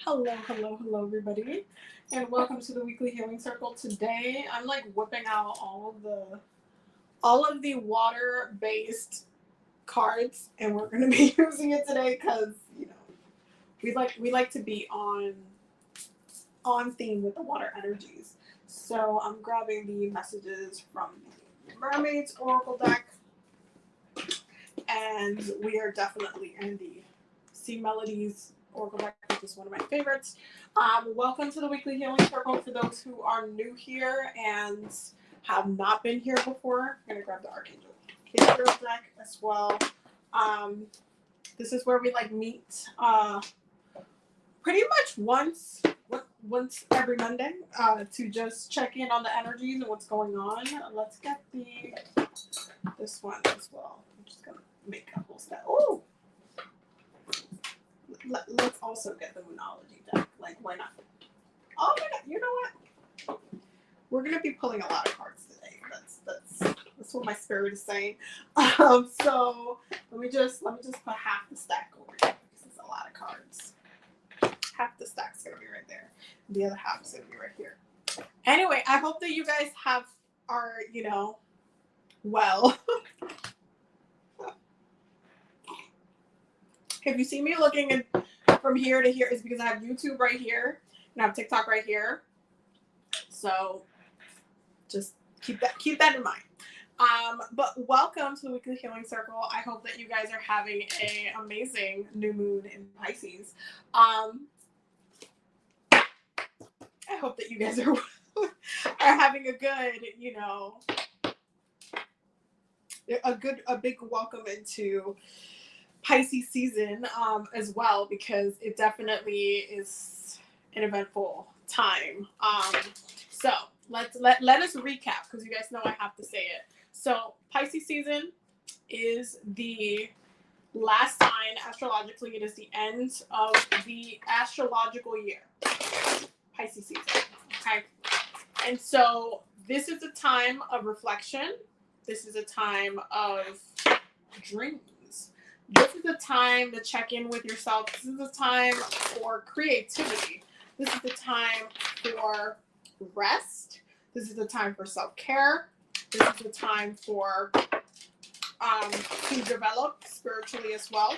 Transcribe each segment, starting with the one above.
Hello, everybody, and welcome to the weekly healing circle. Today, I'm like whipping out all of the water-based cards, and we're going to be using it today because we like to be on theme with the water energies. So I'm grabbing the messages from the Mermaids Oracle deck, and we are definitely in the Sea Melodies Oracle deck, which is one of my favorites. Welcome to the weekly healing circle. For those who are new here and have not been here before, I'm gonna grab the Archangel Gabriel deck as well. This is where we like meet pretty much once every Monday to just check in on the energies and what's going on. Let's get this one as well. I'm just gonna make a whole step. Oh. Let's also get the Moonology deck. Like, why not? Oh my god! You know what? We're gonna be pulling a lot of cards today. That's what my spirit is saying. So let me just put half the stack over here because it's a lot of cards. Half the stack's gonna be right there. The other half is gonna be right here. Anyway, I hope that you guys are well. If you see me looking from here to here, it's because I have YouTube right here and I have TikTok right here. So just keep that in mind. But welcome to the weekly healing circle. I hope that you guys are having an amazing new moon in Pisces. I hope that you guys are having a good, a big welcome into Pisces season as well, because it definitely is an eventful time. So let us recap, because you guys know I have to say it. So Pisces season is the last sign astrologically. It is the end of the astrological year. Pisces season. Okay. And so this is a time of reflection. This is a time of dreams. This is a time to check in with yourself. This is a time for creativity. This is the time for rest. This is the time for self-care. This is the time for to develop spiritually as well.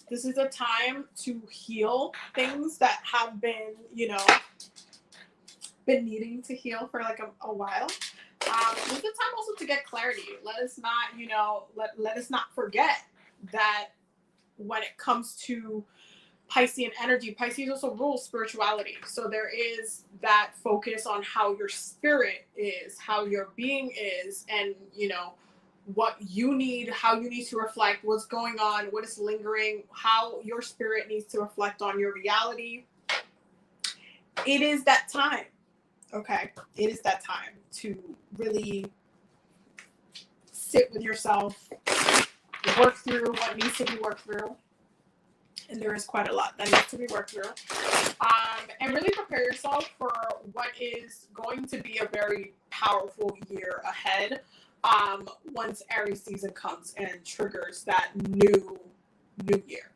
This is a time to heal things that have been needing to heal for like a while. This is a time also to get clarity. Let us not forget that when it comes to Piscean energy, Pisces also rules spirituality. So there is that focus on how your spirit is, how your being is, and what you need, how you need to reflect, what's going on, what is lingering, how your spirit needs to reflect on your reality. It is that time. Okay, it is that time to really sit with yourself, work through what needs to be worked through, and there is quite a lot that needs to be worked through, and really prepare yourself for what is going to be a very powerful year ahead once Aries season comes and triggers that new year.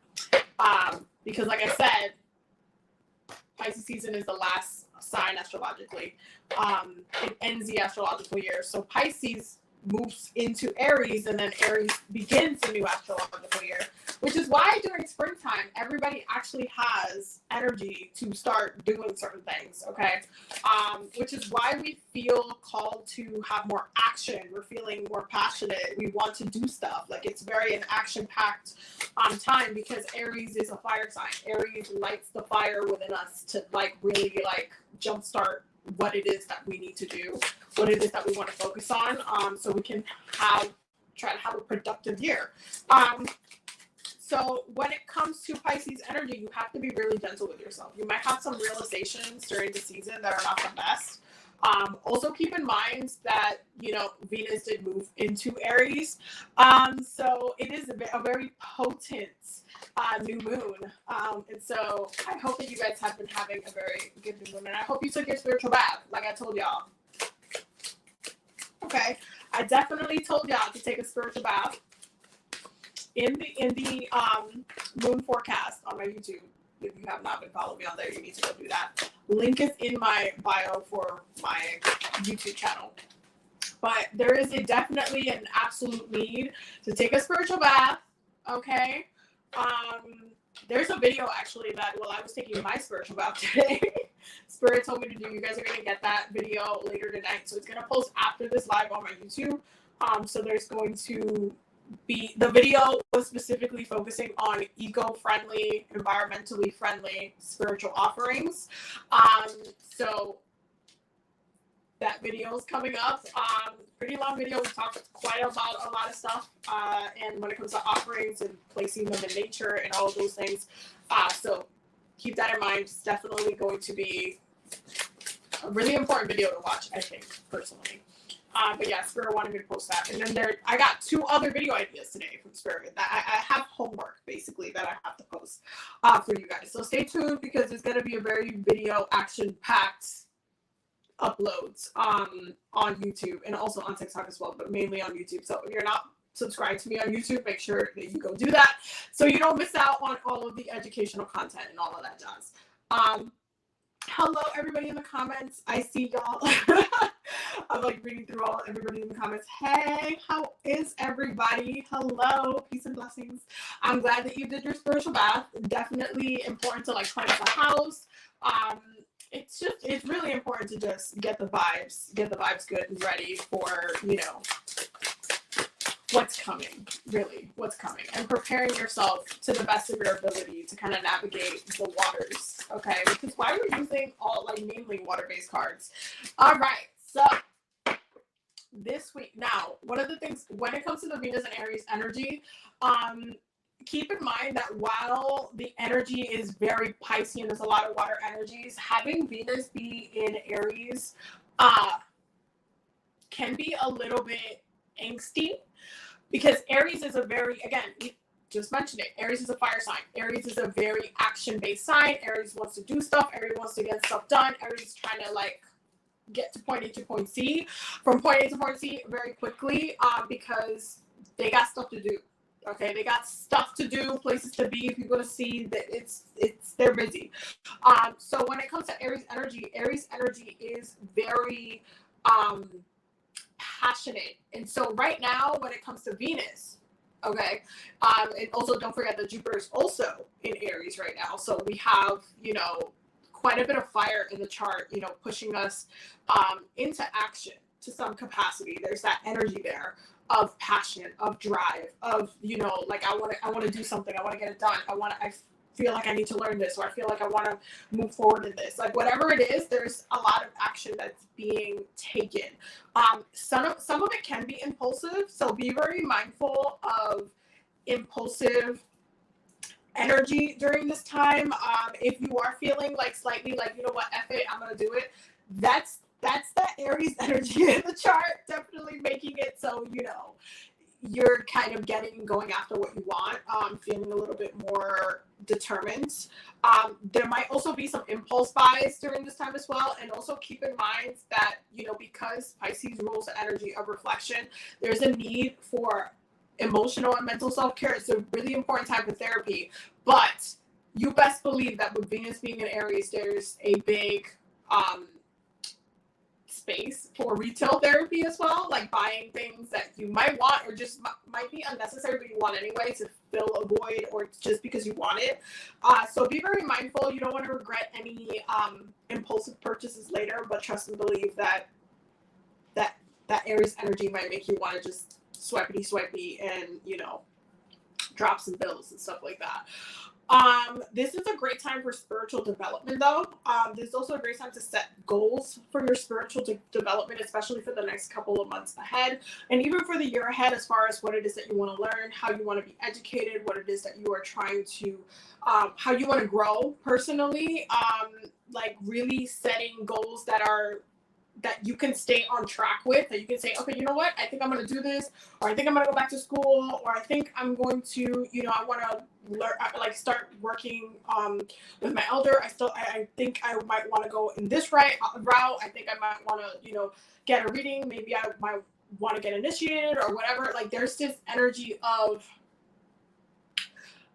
Because like I said, Pisces season is the last sign astrologically. It ends the astrological year. So Pisces moves into Aries, and then Aries begins the new astrological year, which is why during springtime, everybody actually has energy to start doing certain things, okay? Which is why we feel called to have more action. We're feeling more passionate. We want to do stuff. Like, it's very an action-packed time, because Aries is a fire sign. Aries lights the fire within us to really jumpstart what it is that we need to do, what it is that we want to focus on, so we can try to have a productive year. So when it comes to Pisces energy, you have to be really gentle with yourself. You might have some realizations during the season that are not the best. Also keep in mind that, Venus did move into Aries. So it is a very potent new moon. And so I hope that you guys have been having a very good new moon. And I hope you took your spiritual bath, like I told y'all. Okay. I definitely told y'all to take a spiritual bath in the moon forecast on my YouTube. If you have not been following me on there, you need to go do that. Link is in my bio for my YouTube channel. But there is definitely an absolute need to take a spiritual bath, okay? There's a video actually that while I was taking my spiritual bath today, Spirit told me to do. You guys are going to get that video later tonight. So it's going to post after this live on my YouTube. So there's going to be, the video was specifically focusing on eco-friendly, environmentally friendly spiritual offerings. So that video is coming up. Pretty long video. We talked quite about a lot of stuff. And when it comes to offerings and placing them in nature and all of those things. So keep that in mind. It's definitely going to be a really important video to watch, I think, personally. But yeah, Spirit wanted me to post that. And then I got 2 other video ideas today from Spirit. I have homework, basically, that I have to post for you guys. So stay tuned because it's going to be a very video action-packed uploads on YouTube and also on TikTok as well, but mainly on YouTube. So if you're not subscribed to me on YouTube, make sure that you go do that so you don't miss out on all of the educational content and all of that jazz. Hello, everybody in the comments. I see y'all. I'm like reading through everybody in the comments. Hey, how is everybody? Hello, peace and blessings. I'm glad that you did your spiritual bath. Definitely important to like cleanse the house. It's really important to just get the vibes good and ready for, you know, what's coming, and preparing yourself to the best of your ability to kind of navigate the waters, okay? Because why we're using mainly water-based cards. All right, so this week, now, one of the things, when it comes to the Venus and Aries energy, keep in mind that while the energy is very Piscean, there's a lot of water energies, having Venus be in Aries can be a little bit angsty. Because Aries is a very, again, just mentioned it, Aries is a fire sign. Aries is a very action-based sign. Aries wants to do stuff. Aries wants to get stuff done. Aries is trying to, like, get to point A to point C. From point A to point C very quickly because they got stuff to do. Okay, they got stuff to do, places to be, people to see, that they're busy. So when it comes to Aries energy is very passionate. And so right now, when it comes to Venus, okay, and also don't forget that Jupiter is also in Aries right now. So we have, you know, quite a bit of fire in the chart, you know, pushing us into action to some capacity. There's that energy there of passion, of drive, of, you know, like I want to do something, I want to get it done, I feel like I need to learn this, or I feel like I want to move forward in this. Like whatever it is, there's a lot of action that's being taken. Some of it can be impulsive, so be very mindful of impulsive energy during this time. If you are feeling like slightly like, you know what, F it, I'm gonna do it, that's that Aries energy in the chart, definitely making it so, you know, you're kind of going after what you want, feeling a little bit more determined. There might also be some impulse buys during this time as well. And also keep in mind that, you know, because Pisces rules the energy of reflection, there's a need for emotional and mental self-care. It's a really important time for therapy. But you best believe that with Venus being in Aries, there's a big space for retail therapy as well, like buying things that you might want or just might be unnecessary but you want anyway to fill a void or just because you want it. So be very mindful. You don't want to regret any impulsive purchases later, but trust and believe that Aries energy might make you want to just swipey and, you know, drop some bills and stuff like that. This is a great time for spiritual development though. This is also a great time to set goals for your spiritual development, especially for the next couple of months ahead, and even for the year ahead, as far as what it is that you want to learn, how you want to be educated, what it is that you are trying to, how you want to grow personally, like really setting goals that you can stay on track with, that you can say, okay, you know what, I think I'm going to do this, or I think I'm going to go back to school, or I think I'm going to, you know, I want to learn, like start working with my elder. I think I might want to go in this route. I think I might want to, you know, get a reading. Maybe I might want to get initiated or whatever. Like there's this energy of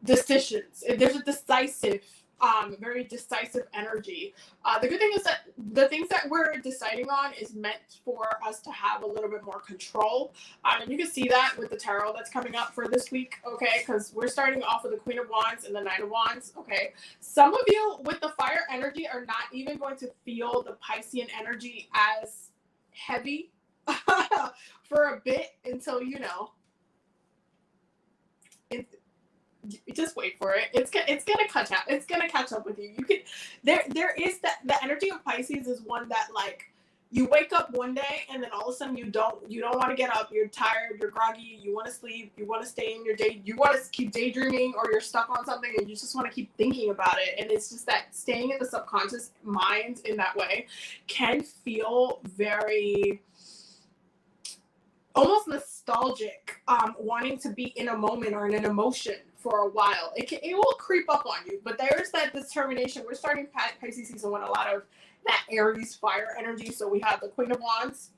decisions. There's a decisive very decisive energy. The good thing is that the things that we're deciding on is meant for us to have a little bit more control. And you can see that with the tarot that's coming up for this week, okay? Because we're starting off with the Queen of Wands and the Knight of Wands, okay? Some of you with the fire energy are not even going to feel the Piscean energy as heavy for a bit until, you know, just wait for it. It's gonna catch up. It's gonna catch up with you. You can there is that the energy of Pisces is one that, like, you wake up one day and then all of a sudden you don't want to get up. You're tired. You're groggy. You want to sleep. You want to stay in your day. You want to keep daydreaming, or you're stuck on something and you just want to keep thinking about it. And it's just that staying in the subconscious mind in that way can feel very almost nostalgic, wanting to be in a moment or in an emotion for a while. It will creep up on you, but there's that determination. We're starting Pisces season with a lot of that Aries fire energy. So we have the Queen of Wands,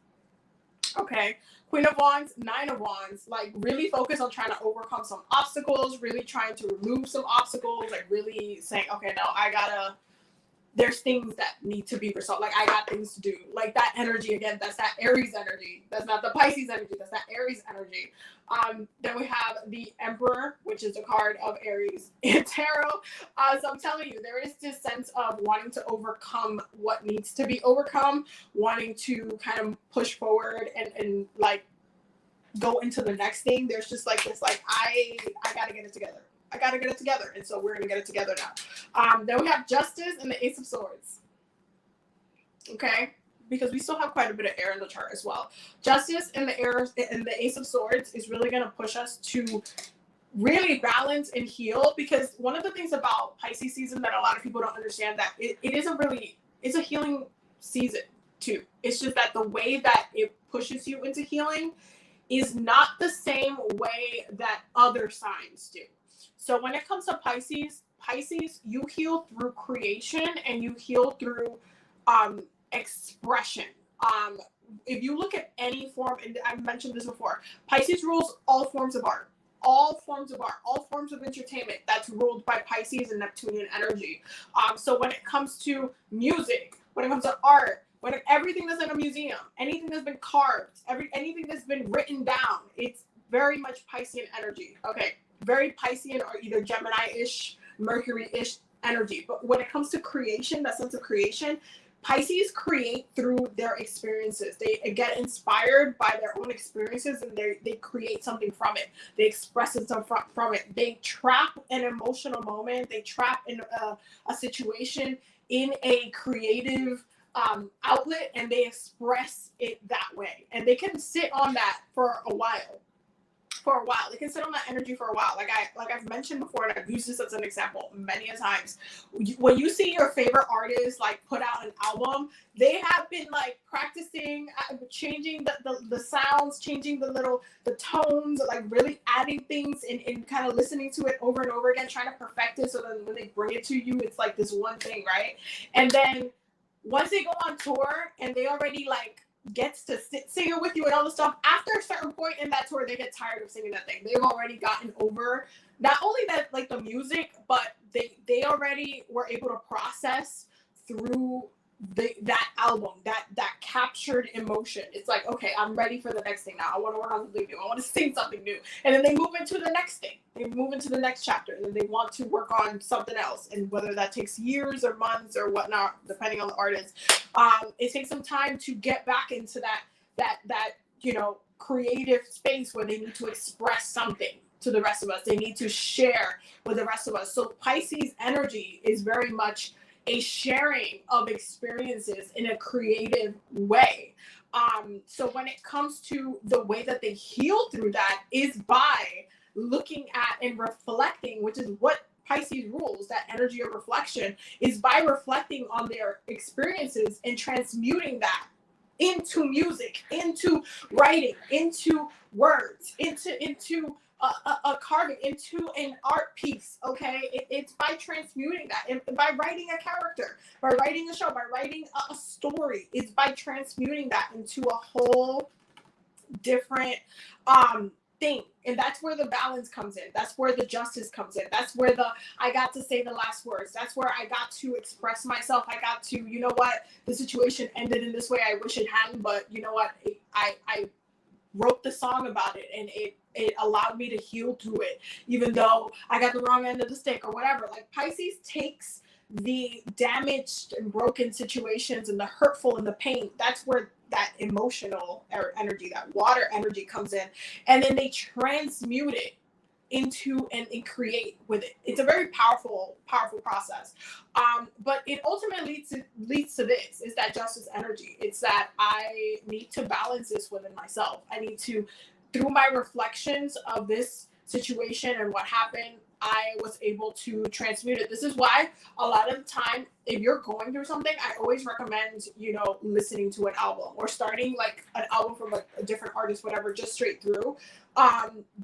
okay, Queen of Wands, Nine of Wands, like really focus on trying to overcome some obstacles, really trying to remove some obstacles, like really saying, okay, no, there's things that need to be resolved. Like, I got things to do. Like, that energy, again, that's that Aries energy. That's not the Pisces energy. That's that Aries energy. Then we have the Emperor, which is a card of Aries in tarot. So I'm telling you, there is this sense of wanting to overcome what needs to be overcome, wanting to kind of push forward and like, go into the next thing. There's just like this, like, I got to get it together. I got to get it together. And so we're going to get it together now. Then we have Justice and the Ace of Swords. Okay? Because we still have quite a bit of air in the chart as well. Justice and the Ace of Swords is really going to push us to really balance and heal. Because one of the things about Pisces season that a lot of people don't understand, that it's a healing season too. It's just that the way that it pushes you into healing is not the same way that other signs do. So when it comes to Pisces, you heal through creation and you heal through expression. If you look at any form, and I've mentioned this before, Pisces rules all forms of art, all forms of entertainment. That's ruled by Pisces and Neptunian energy. So when it comes to music, when it comes to art, when everything that's in a museum, anything that's been carved, anything that's been written down, it's very much Piscean energy. Okay. Very Piscean or either Gemini-ish, Mercury-ish energy. But when it comes to creation, that sense of creation, Pisces create through their experiences. They get inspired by their own experiences and they create something from it. They express something from it. They trap an emotional moment. They trap in a situation in a creative outlet, and they express it that way. And they can sit on that for a while. They can sit on that energy for a while. Like I've mentioned before, and I've used this as an example many a times. When you see your favorite artist like put out an album, they have been like practicing, changing the sounds, changing the tones, like really adding things and kind of listening to it over and over again, trying to perfect it so that when they bring it to you, it's like this one thing, right? And then once they go on tour and they already like gets to sing it with you and all the stuff, after a certain point in that tour, they get tired of singing that thing. They've already gotten over not only that, like the music, but they already were able to process through that album, that captured emotion. It's like, okay, I'm ready for the next thing now. I want to work on something new. I want to sing something new. And then they move into the next thing. They move into the next chapter, and then they want to work on something else. And whether that takes years or months or whatnot, depending on the artist, it takes some time to get back into that creative space where they need to express something to the rest of us. They need to share with the rest of us. So Pisces energy is very much a sharing of experiences in a creative way. So when it comes to the way that they heal through that is by looking at and reflecting, which is what Pisces rules, that energy of reflection, is by reflecting on their experiences and transmuting that into music, into writing, into words, into a carving, into an art piece. Okay, it's by transmuting that, and by writing a character, by writing a show, by writing a story. It's by transmuting that into a whole different thing. And that's where the balance comes in. That's where the justice comes in. That's where the I got to say the last words. That's where I got to express myself. I got to, you know what, the situation ended in this way. I wish it hadn't, but you know what, I wrote the song about it, and it allowed me to heal through it, even though I got the wrong end of the stick or whatever. Like, Pisces takes the damaged and broken situations and the hurtful and the pain. That's where that emotional energy, that water energy comes in, and then they transmute it into and create with it. It's a very powerful process. But it ultimately leads to this, is that justice energy. It's that I need to balance this within myself. I need to, through my reflections of this situation and what happened, I was able to transmute it. This is why a lot of the time, if you're going through something, I always recommend, listening to an album or starting like an album from like a different artist, whatever, just straight through.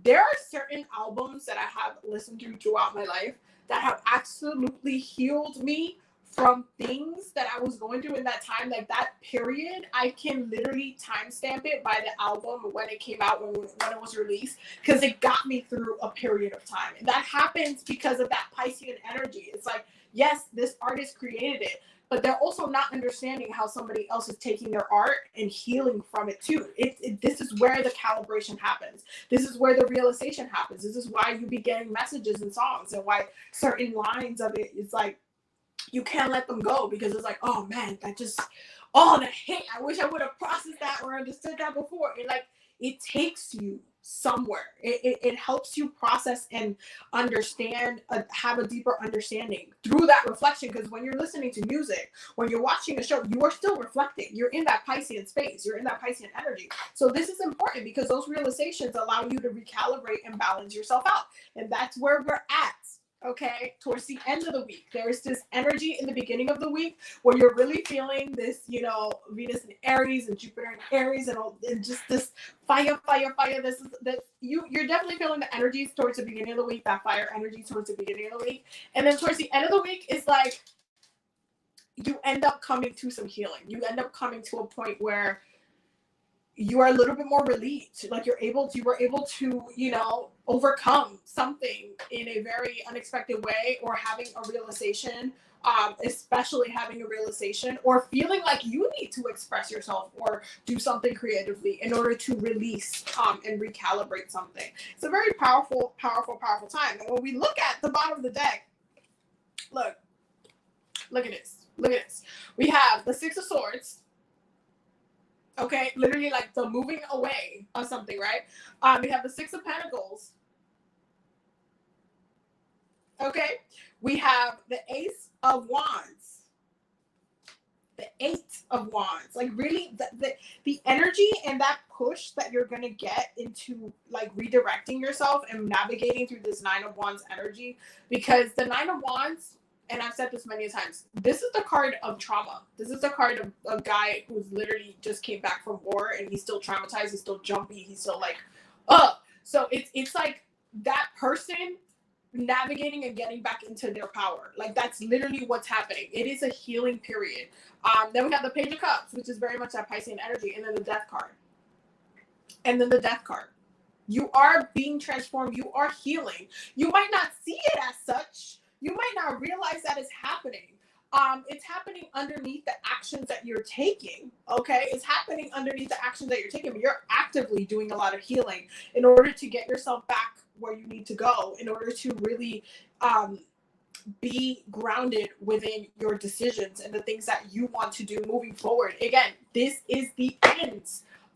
There are certain albums that I have listened to throughout my life that have absolutely healed me from things that I was going through in that time. Like, that period, I can literally timestamp it by the album, when it came out, when it was released, because it got me through a period of time. And that happens because of that Piscean energy. It's like, yes, this artist created it, but they're also not understanding how somebody else is taking their art and healing from it too. This is where the calibration happens. This is where the realization happens. This is why you be getting messages and songs, and why certain lines of it, it's like, you can't let them go, because it's like, oh man, the hate. I wish I would have processed that or understood that before. It takes you somewhere. It helps you process and understand, have a deeper understanding through that reflection. Because when you're listening to music, when you're watching a show, you are still reflecting. You're in that Piscean space. You're in that Piscean energy. So this is important, because those realizations allow you to recalibrate and balance yourself out. And that's where we're at. Okay, towards the end of the week, there's this energy in the beginning of the week where you're really feeling this, Venus and Aries and Jupiter and Aries, and just this fire. You're definitely feeling the energies towards the beginning of the week, that fire energy towards the beginning of the week. And then towards the end of the week, it's like you end up coming to some healing. You end up coming to a point where you are a little bit more relieved. Like, you were able to, overcome something in a very unexpected way, or having a realization, especially having a realization, or feeling like you need to express yourself or do something creatively in order to release and recalibrate something. It's a very powerful time. And when we look at the bottom of the deck, look at this. We have the Six of Swords. Okay, literally like the moving away of something, right? We have the Six of Pentacles. Okay, we have the Ace of Wands. The Eight of Wands. Like, really, the energy and that push that you're going to get into, like, redirecting yourself and navigating through this Nine of Wands energy. Because the Nine of Wands, and I've said this many times, this is the card of trauma. This is the card of a guy who's literally just came back from war, and he's still traumatized. He's still jumpy. He's still like, So it's like that person navigating and getting back into their power. Like, that's literally what's happening. It is a healing period. Then we have the Page of Cups, which is very much that Piscean energy, and then the Death card. You are being transformed. You are healing. You might not see it as such. You might not realize that it's happening. It's happening underneath the actions that you're taking. Okay, it's happening underneath the actions that you're taking. But you're actively doing a lot of healing in order to get yourself back where you need to go, in order to really be grounded within your decisions and the things that you want to do moving forward. Again, this is the end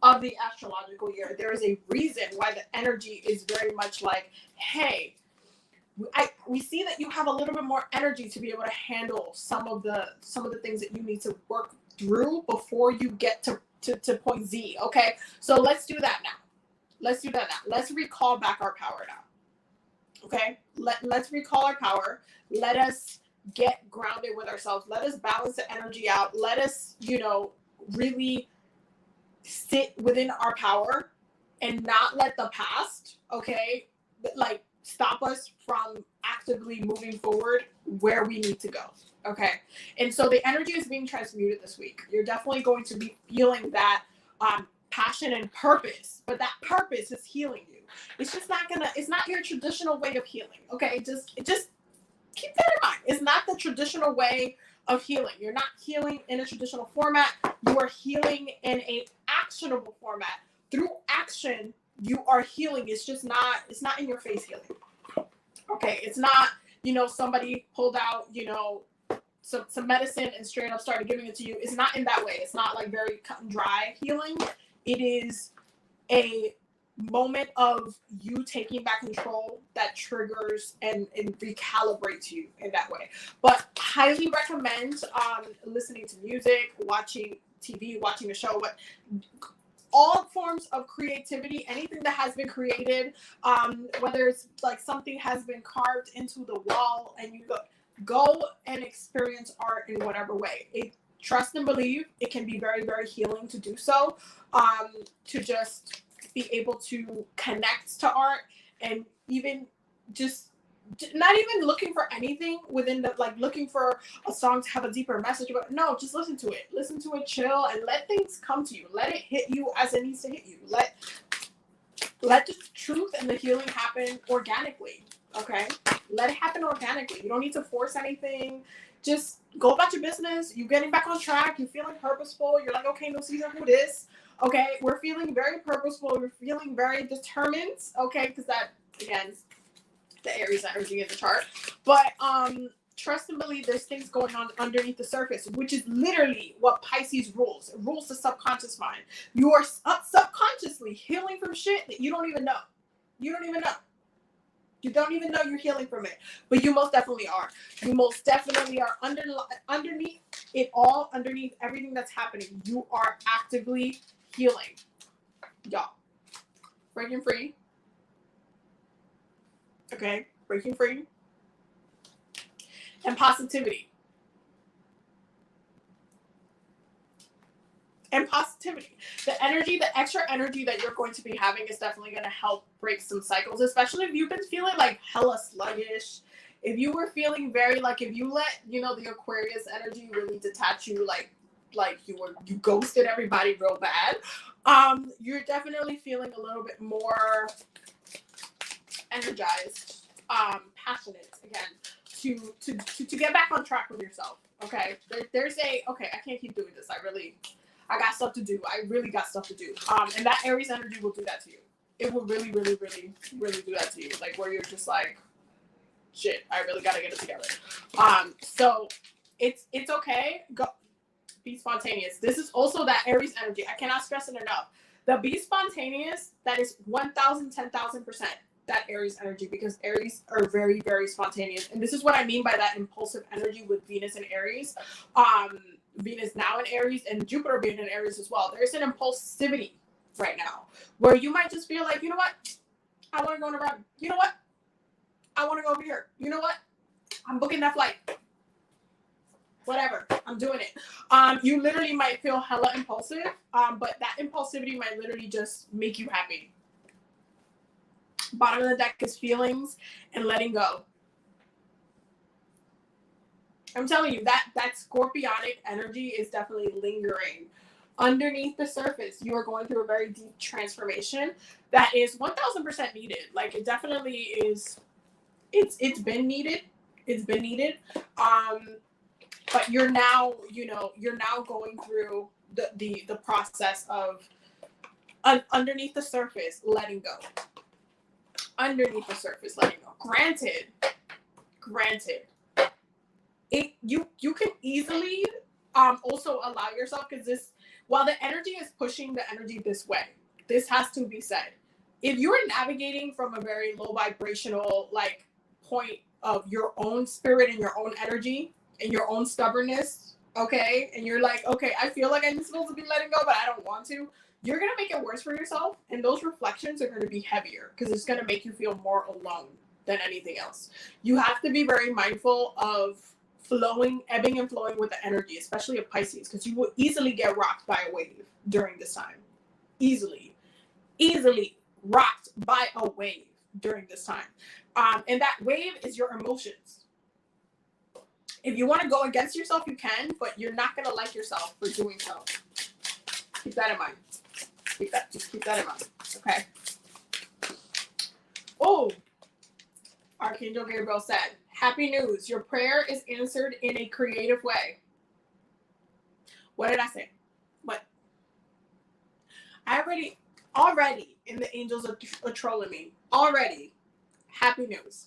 of the astrological year. There is a reason why the energy is very much like, hey, we see that you have a little bit more energy to be able to handle some of the things that you need to work through before you get to point Z. Okay, so let's do that now. Let's recall back our power now. Okay, let's recall our power. Let us get grounded with ourselves. Let us balance the energy out. Let us, really sit within our power and not let the past, okay, like, stop us from actively moving forward where we need to go. Okay, and so the energy is being transmuted this week. You're definitely going to be feeling that passion and purpose, but that purpose is healing you. It's just not gonna, it's not your traditional way of healing. Okay. Just keep that in mind. It's not the traditional way of healing. You're not healing in a traditional format. You are healing in a actionable format. Through action, you are healing. It's just not, it's not in your face healing. Okay. It's not, somebody pulled out, some medicine and straight up started giving it to you. It's not in that way. It's not like very cut and dry healing. It is a moment of you taking back control that triggers and recalibrates you in that way. But highly recommend listening to music, watching TV, watching a show, but all forms of creativity, anything that has been created, whether it's like something has been carved into the wall and you go and experience art in whatever way. Trust and believe it can be very, very healing to do so, to just be able to connect to art and even just not even looking for anything within the, like looking for a song to have a deeper message, but no, just listen to it, chill, and let things come to you. Let it hit you as it needs to hit you. Let the truth and the healing happen organically. Okay, let it happen organically. You don't need to force anything. Just go about your business. You're getting back on track. You're feeling purposeful. You're like, okay, no season for this. Okay, we're feeling very purposeful. We're feeling very determined. Okay, because that, again, the Aries energy in the chart. But trust and believe there's things going on underneath the surface, which is literally what Pisces rules. It rules the subconscious mind. You are subconsciously healing from shit that you don't even know. You don't even know. You don't even know you're healing from it. But you most definitely are. You most definitely are underneath it all, underneath everything that's happening. You are actively healing. Y'all. Breaking free. Okay? Breaking free. And positivity. And positivity. The energy, the extra energy that you're going to be having is definitely going to help break some cycles, especially if you've been feeling like hella sluggish. If you were feeling very like, if you let, the Aquarius energy really detach you, like you ghosted everybody real bad, you're definitely feeling a little bit more energized, passionate again, to get back on track with yourself. Okay. There's okay, I can't keep doing this. I got stuff to do. I really got stuff to do. And that Aries energy will do that to you. It will really, really, really, really do that to you. Like where you're just like, shit, I really gotta get it together. So it's okay. Go be spontaneous. This is also that Aries energy. I cannot stress it enough. The be spontaneous, that is 1,000, 10,000% that Aries energy, because Aries are very, very spontaneous. And this is what I mean by that impulsive energy with Venus and Aries. Venus now in Aries and Jupiter being in Aries as well. There's an impulsivity right now where you might just feel like, you know what? I want to go on a run. You know what? I want to go over here. You know what? I'm booking that flight. Whatever. I'm doing it. You literally might feel hella impulsive, but that impulsivity might literally just make you happy. Bottom of the deck is feelings and letting go. I'm telling you, that scorpionic energy is definitely lingering underneath the surface. You are going through a very deep transformation that is 1,000% needed. Like it definitely is. It's been needed. It's been needed. But you're now going through the process of underneath the surface, letting go. Underneath the surface, letting go. Granted. You can easily also allow yourself, because this, while the energy is pushing the energy this way, this has to be said. If you're navigating from a very low vibrational like point of your own spirit and your own energy and your own stubbornness, okay, and you're like, okay, I feel like I'm supposed to be letting go, but I don't want to, you're gonna make it worse for yourself, and those reflections are gonna be heavier because it's gonna make you feel more alone than anything else. You have to be very mindful of ebbing and flowing with the energy, especially of Pisces, because you will easily get rocked by a wave during this time. Easily rocked by a wave during this time. And that wave is your emotions. If you want to go against yourself, you can, but you're not going to like yourself for doing so. Keep that in mind. Just keep that in mind. Okay. Archangel Gabriel said, happy news. Your prayer is answered in a creative way. What did I say? What? Already, and the angels are trolling me. Already. Happy news.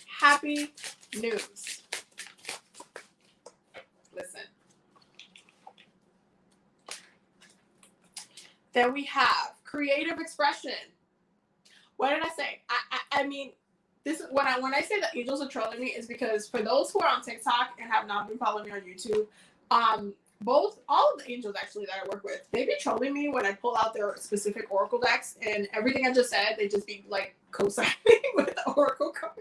Happy news. Listen. Then we have creative expression. What did I say? I mean, this is when I say that angels are trolling me is because for those who are on TikTok and have not been following me on YouTube, all of the angels actually that I work with, they be trolling me when I pull out their specific oracle decks, and everything I just said, they just be like co-signing with the oracle cards.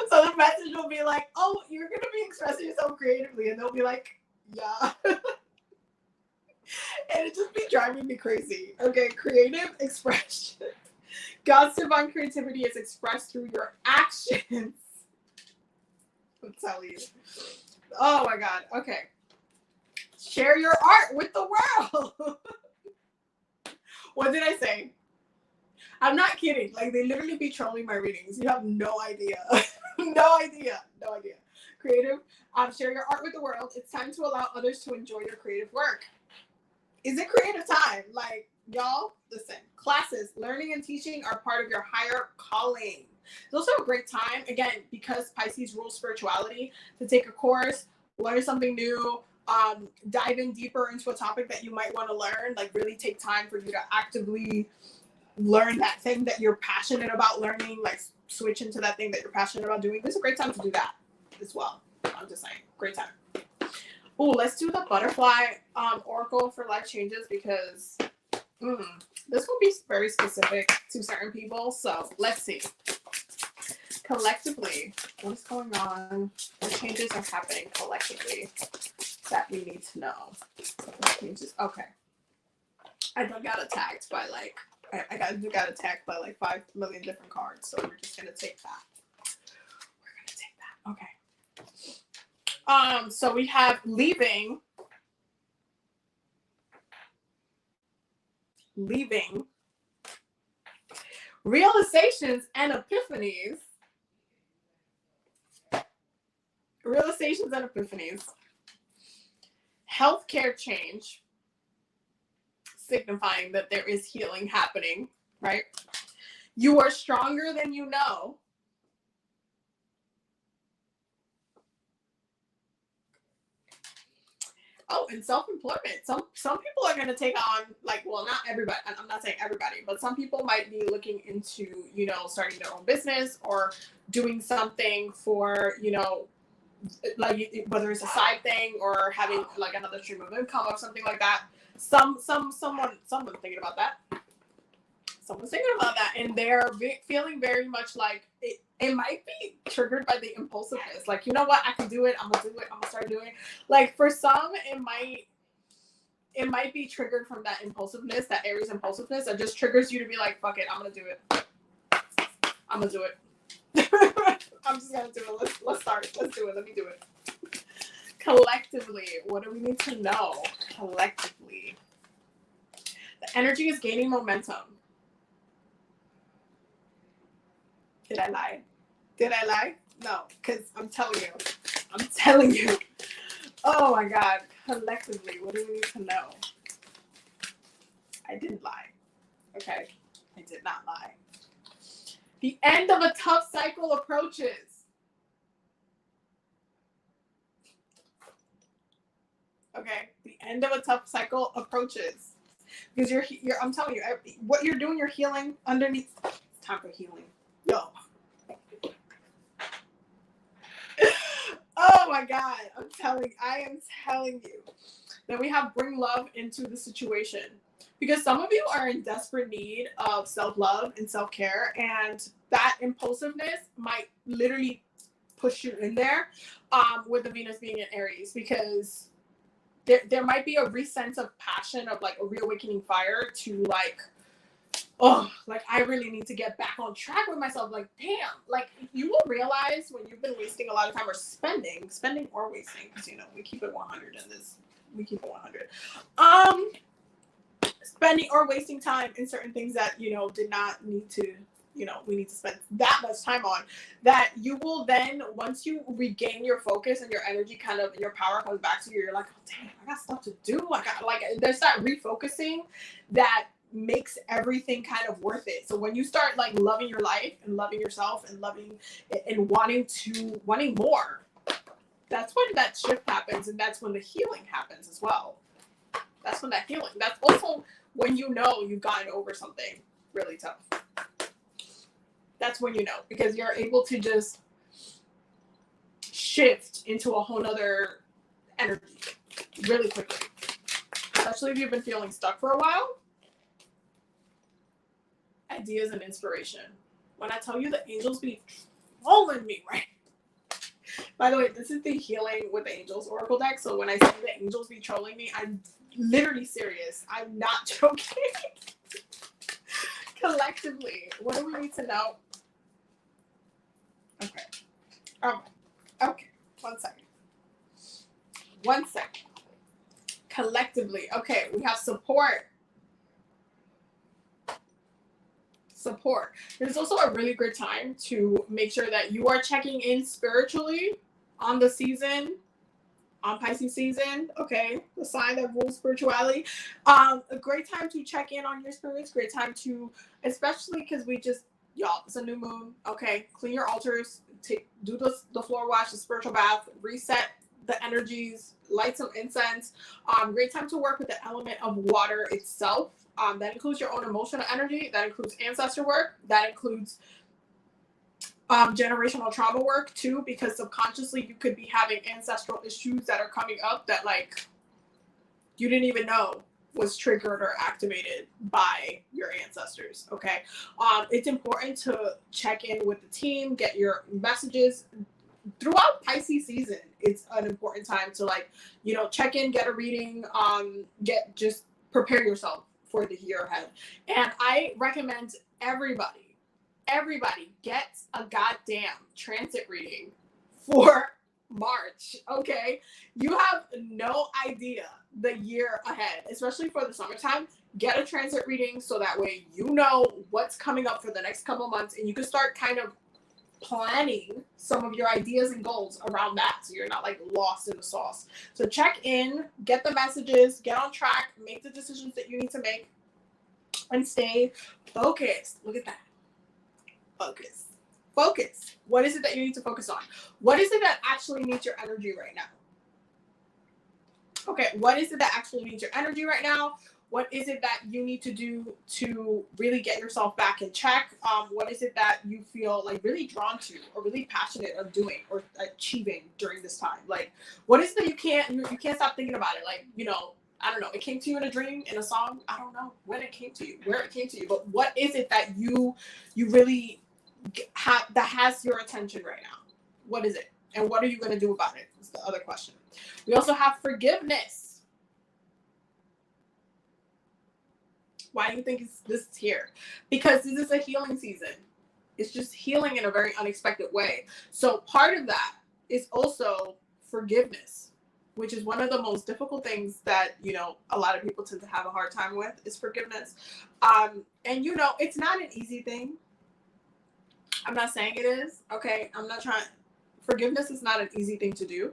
So the message will be like, oh, you're gonna be expressing yourself creatively, and they'll be like, yeah. And it just be driving me crazy. Okay, creative expression. God's divine creativity is expressed through your actions. I'm telling you. Oh my God. Okay. Share your art with the world. What did I say? I'm not kidding. Like, they literally be trolling my readings. You have no idea. No idea. Creative. Share your art with the world. It's time to allow others to enjoy your creative work. Is it creative time? Like, y'all, listen. Classes, learning and teaching are part of your higher calling. It's also a great time, again, because Pisces rules spirituality, to take a course, learn something new, dive in deeper into a topic that you might want to learn. Like, really take time for you to actively learn that thing that you're passionate about learning, like switch into that thing that you're passionate about doing. This is a great time to do that as well. I'm just saying, great time. Oh, let's do the butterfly oracle for life changes, because this will be very specific to certain people. So let's see. Collectively, what's going on? What changes are happening collectively that we need to know? Changes. Okay. I got attacked by like I got attacked by like 5 million different cards. So we're just gonna take that. Okay. So we have leaving, realizations and epiphanies, healthcare change, signifying that there is healing happening, right? You are stronger than you know. Oh, and self-employment. Some people are going to take on, like, well, not everybody. I'm not saying everybody, but some people might be looking into, starting their own business or doing something for, like whether it's a side thing or having like another stream of income or something like that. Someone's thinking about that. Someone's thinking about that, and they're feeling very much like it might be triggered by the impulsiveness. Like, you know what? I can do it. I'm gonna do it. I'm gonna start doing it. Like, for some, it might be triggered from that impulsiveness, that Aries impulsiveness, that just triggers you to be like, fuck it, I'm gonna do it. I'm gonna do it. I'm just gonna do it. Let's start. Let's do it. Let me do it. Collectively, what do we need to know? Collectively, the energy is gaining momentum. Did I lie? No, because I'm telling you. Oh my God. Collectively, what do we need to know? I didn't lie. Okay. I did not lie. The end of a tough cycle approaches. Okay. The end of a tough cycle approaches. Because you're I'm telling you, what you're doing, you're healing underneath. It's time for healing. Yo. Oh my God. I am telling you. Then we have bring love into the situation. Because some of you are in desperate need of self-love and self-care, and that impulsiveness might literally push you in there, with the Venus being in Aries, because there might be a sense of passion, of like a reawakening fire to like, oh, like I really need to get back on track with myself. Like, damn, like you will realize when you've been wasting a lot of time or spending or wasting, because we keep it 100 in this. We keep it 100. Spending or wasting time in certain things that did not need to we need to spend that much time on, that you will then, once you regain your focus and your energy kind of, your power comes back to you, you're like, oh, damn, I got stuff to do. There's that refocusing that makes everything kind of worth it. So when you start like loving your life and loving yourself and loving and wanting more, that's when that shift happens, and that's when the healing happens as well. That's when that healing. That's also when you've gotten over something really tough. That's when because you're able to just shift into a whole nother energy really quickly. Especially if you've been feeling stuck for a while. Ideas and inspiration. When I tell you the angels be trolling me, right? By the way, this is the Healing with the Angels Oracle deck. So when I say the angels be trolling me, I'm literally serious. I'm not joking. Collectively, what do we need to know? Okay. Okay. 1 second. 1 second. Collectively. Okay, we have support. Support. This is also a really great time to make sure that you are checking in spiritually on the season, on Pisces season, okay? The sign that rules spirituality. A great time to check in on your spirits. Great time to, especially because y'all, it's a new moon, okay? Clean your altars, do the floor wash, the spiritual bath, reset the energies, light some incense. Great time to work with the element of water itself. That includes your own emotional energy. That includes ancestor work. That includes generational trauma work too, because subconsciously you could be having ancestral issues that are coming up that like you didn't even know was triggered or activated by your ancestors. Okay. It's important to check in with the team, get your messages throughout Pisces season. It's an important time to check in, get a reading, just prepare yourself for the year ahead. And I recommend everybody gets a goddamn transit reading for March, okay? You have no idea the year ahead, especially for the summertime. Get a transit reading so that way you know what's coming up for the next couple months, and you can start kind of planning some of your ideas and goals around that, so you're not like lost in the sauce. So check in, get the messages, get on track, make the decisions that you need to make, and stay focused. Look at that. Focus. What is it that you need to focus on? What is it that actually needs your energy right now? Okay, what is it that actually needs your energy right now? What is it that you need to do to really get yourself back in check? What is it that you feel like really drawn to or really passionate of doing or achieving during this time? Like, what is it that you can't stop thinking about it? Like, I don't know, it came to you in a dream, in a song. I don't know when it came to you, where it came to you, but what is it that you really have that has your attention right now? What is it? And what are you going to do about it? Is the other question. We also have forgiveness. Why do you think this is here? Because this is a healing season. It's just healing in a very unexpected way. So part of that is also forgiveness, which is one of the most difficult things that, a lot of people tend to have a hard time with, is forgiveness. And, it's not an easy thing. I'm not saying it is, okay? Forgiveness is not an easy thing to do.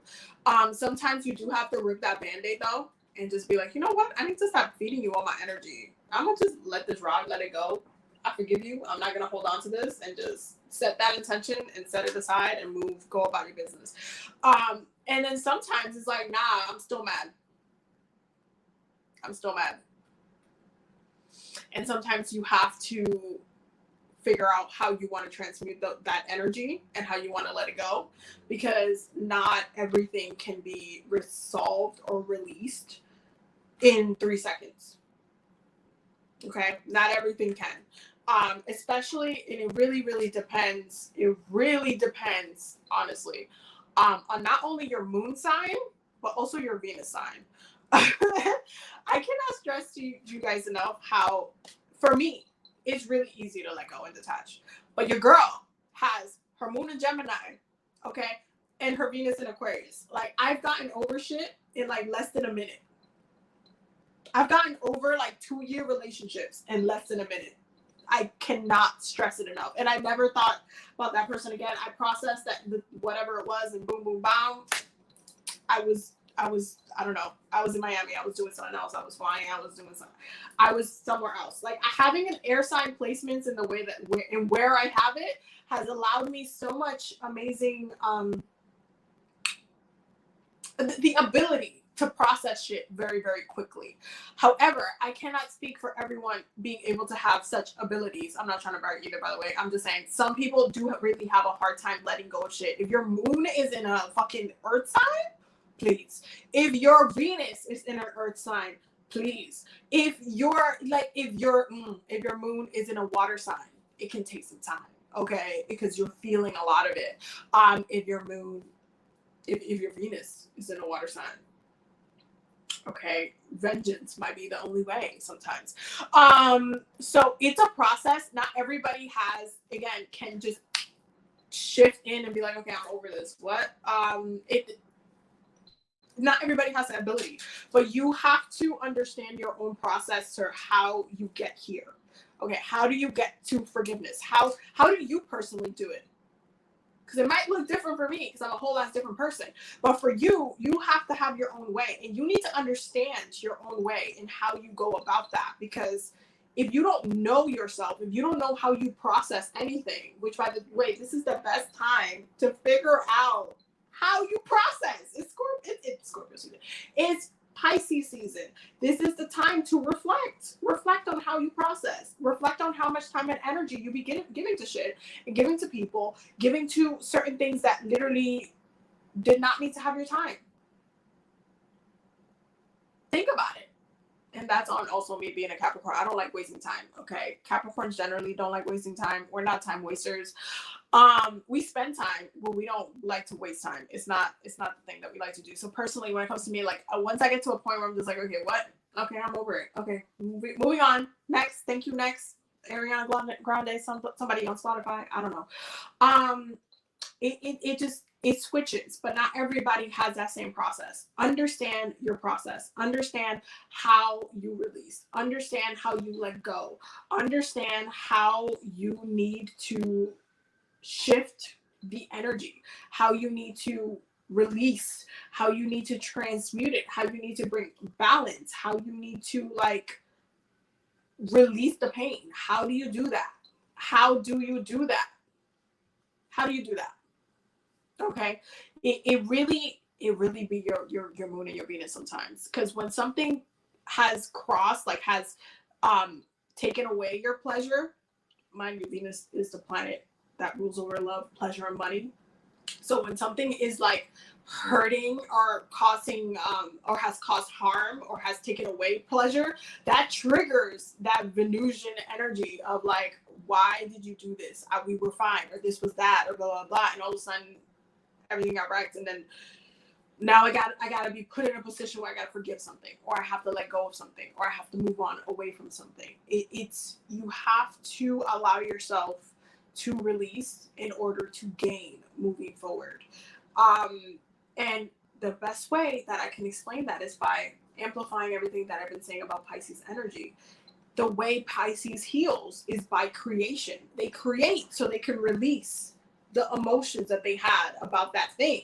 Sometimes you do have to rip that Band-Aid though, and just be like, you know what? I need to stop feeding you all my energy. I'm going to just let this rock, let it go. I forgive you. I'm not going to hold on to this, and just set that intention and set it aside and go about your business. And then sometimes it's like, nah, I'm still mad. And sometimes you have to figure out how you want to transmute that energy and how you want to let it go, because not everything can be resolved or released in 3 seconds. Okay, not everything can. Especially, and it really, really depends. It really depends, honestly, on not only your moon sign, but also your Venus sign. I cannot stress to you guys enough how, for me, it's really easy to let go and detach. But your girl has her moon in Gemini, okay, and her Venus in Aquarius. Like, I've gotten over shit in like less than a minute. I've gotten over like 2-year relationships in less than a minute. I cannot stress it enough. And I never thought about that person again. I processed that whatever it was, and boom, boom, bam. I don't know. I was in Miami. I was doing something else. I was flying. I was doing something. I was somewhere else. Like, having an air sign placements in the way that where I have it has allowed me so much amazing, the ability to process shit very, very quickly. However, I cannot speak for everyone being able to have such abilities. I'm not trying to brag either, by the way. I'm just saying some people do really have a hard time letting go of shit. If your moon is in a fucking earth sign, please. If your Venus is in an earth sign, please. If your moon is in a water sign, it can take some time, okay? Because you're feeling a lot of it. If your Venus is in a water sign, okay, vengeance might be the only way sometimes. So it's a process. Not everybody can just shift in and be like, okay, I'm over this. Not everybody has that ability, but you have to understand your own process to how you get here. Okay, how do you get to forgiveness? How do you personally do it? Because it might look different for me because I'm a whole lot different person. But for you, you have to have your own way, and you need to understand your own way and how you go about that. Because if you don't know yourself, if you don't know how you process anything, which, by the way, this is the best time to figure out how you process. It's Scorpio season. It's Pisces season. This is the time to reflect. Reflect on how you process. Reflect on how much time and energy you be giving to shit and giving to people, giving to certain things that literally did not need to have your time. Think about it. And that's on also me being a Capricorn. I don't like wasting time, okay? Capricorns generally don't like wasting time. We're not time wasters. We spend time, but we don't like to waste time. It's not the thing that we like to do. So personally, when it comes to me, like, once I get to a point where I'm just like, okay, what? Okay, I'm over it. Okay, moving on. Next, thank you. Next, Ariana Grande, somebody on Spotify. I don't know. It switches, but not everybody has that same process. Understand your process. Understand how you release. Understand how you let go. Understand how you need to shift the energy, how you need to release, how you need to transmute it, how you need to bring balance, how you need to release the pain. How do you do that? How do you do that? Okay, it really be your moon and your Venus sometimes, because when something has crossed, has taken away your pleasure, mind you, Venus is the planet that rules over love, pleasure, and money. So when something is hurting or causing or has caused harm or has taken away pleasure, that triggers that Venusian energy of why did you do this? We were fine, or this was that, or blah blah blah, and all of a sudden everything got wrecked, and then now I gotta be put in a position where I gotta forgive something, or I have to let go of something, or I have to move on away from something. It's you have to allow yourself to release in order to gain moving forward. And the best way that I can explain that is by amplifying everything that I've been saying about Pisces energy. The way Pisces heals is by creation. They create so they can release the emotions that they had about that thing.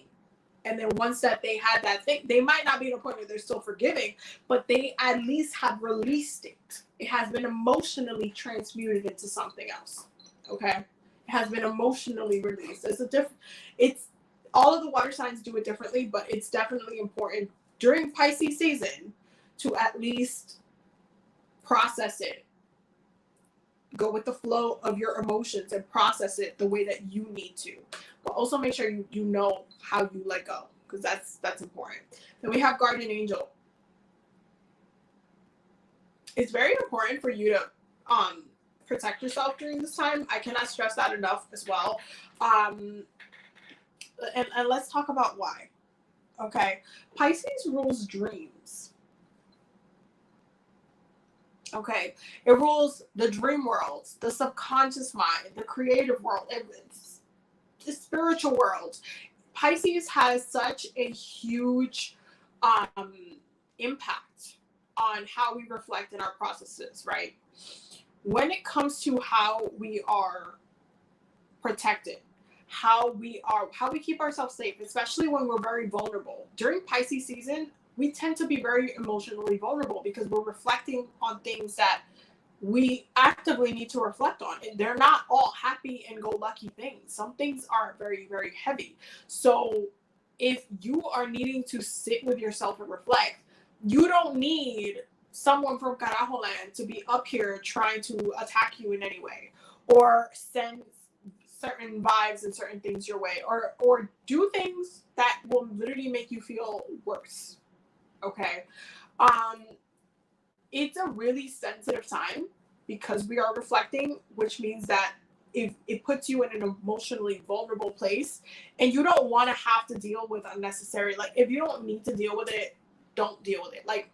And then once that they had that thing, they might not be at a point where they're still forgiving, but they at least have released it. It has been emotionally transmuted into something else. Okay? It has been emotionally released. It's all of the water signs do it differently, but it's definitely important during Pisces season to at least process it. Go with the flow of your emotions and process it the way that you need to. But also make sure you know how you let go, because that's important. Then we have Guardian Angel. It's very important for you to protect yourself during this time. I cannot stress that enough as well. And let's talk about why. Okay. Pisces rules dreams. Okay. It rules the dream world, the subconscious mind, the creative world, the spiritual world. Pisces has such a huge impact on how we reflect in our processes, right? when it comes to how we are protected, how we keep ourselves safe, especially when we're very vulnerable. During Pisces season, we tend to be very emotionally vulnerable because we're reflecting on things that we actively need to reflect on. And they're not all happy and go lucky things. Some things are very, very heavy. So if you are needing to sit with yourself and reflect, you don't need someone from Carajo Land to be up here trying to attack you in any way or send certain vibes and certain things your way or do things that will literally make you feel worse. Okay. It's a really sensitive time because we are reflecting, which means that if it puts you in an emotionally vulnerable place and you don't want to have to deal with unnecessary, like if you don't need to deal with it, don't deal with it. Like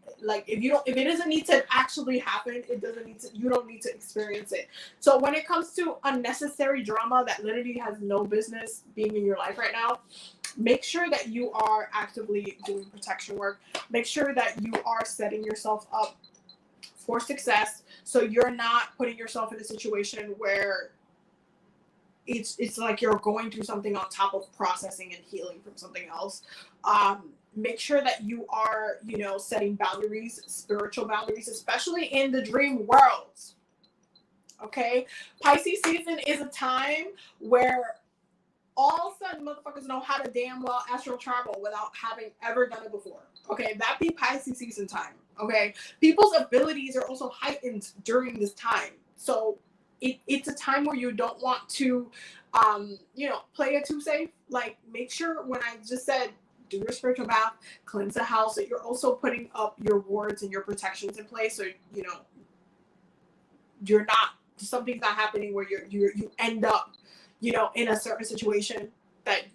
if it doesn't need to actually happen, you don't need to experience it. So when it comes to unnecessary drama that literally has no business being in your life right now, make sure that you are actively doing protection work. Make sure that you are setting yourself up for success, so you're not putting yourself in a situation where it's like you're going through something on top of processing and healing from something else. Make sure that you are, setting boundaries, spiritual boundaries, especially in the dream world. Okay, Pisces season is a time where all of a sudden motherfuckers know how to damn well astral travel without having ever done it before. Okay, that be Pisces season time. Okay, people's abilities are also heightened during this time. So it's a time where you don't want to, play it too safe. Like, make sure when I just said do your spiritual bath, cleanse the house, that you're also putting up your wards and your protections in place. So, you're not, something's not happening where you end up, in a certain situation that